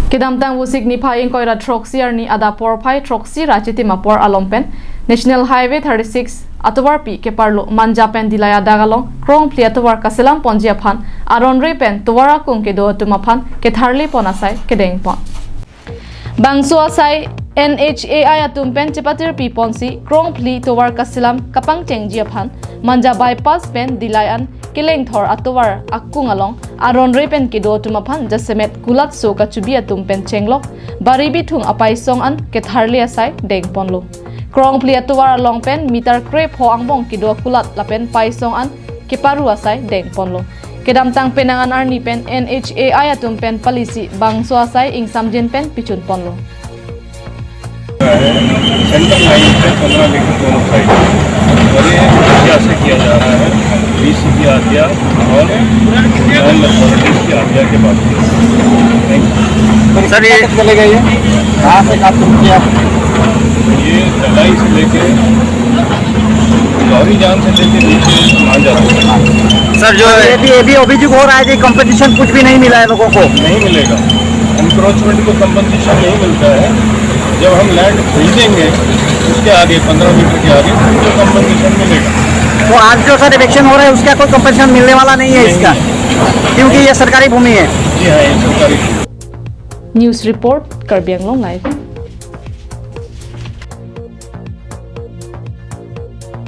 Kedamtang wusik ni phaing koira troxi arni ada por phai troxi rachiti mapor alompen National Highway 36 atovar pi keparlo manja pen dilaya dagalong krong pli atovar kaselam ponji aphan aronre pen towara kung kedo atum aphan ketharle ponasai kedeng pon bangso asai NHAI atum pen chepatir pi ponsi krong pli towar kaselam kapang chengji aphan manja bypass pen dilayan kileng thor atovar akung along aronre pen kedo atum aphan jasemet kulat so kachubi atum pen chenglok baribi thung apai song an ketharle asai deng ponlo krong pli atovar along pen meter crep ho angbong kedo kulat lapen pai song an keparu asai deng ponlo kedamtang penangan arni pen NHAI atum pen policy bangso asai ing samjin pen pichun ponlo central line पे 15 metre दोनों side और ये क्या से किया जा रहा है बीसी की आज्ञा और लैंड अथॉरिटीज की आज्ञा के बाद सर ये चलेगा ये कहाँ से कहाँ शुरू किया ये दलाई से लेके गौरी जान से लेके नीचे मान जाता है सर जो ये भी अभियोग हो रहा है कि कंपटीशन कुछ भी नहीं मिला है लोगों को नहीं मिलेगा एनक्रोचमेंट को कंपनसेशन नहीं मिलता है जब हम लैंड खरीदेंगे उसके आगे 15 मीटर के आगे तो कंपनसेशन मिलेगा तो आज जो सर इलेक्शन हो रहा है उसका कोई कंपनसेशन मिलने वाला नहीं है इसका क्योंकि ये सरकारी भूमि है जी हाँ ये सरकारी news report Karbi Anglong live.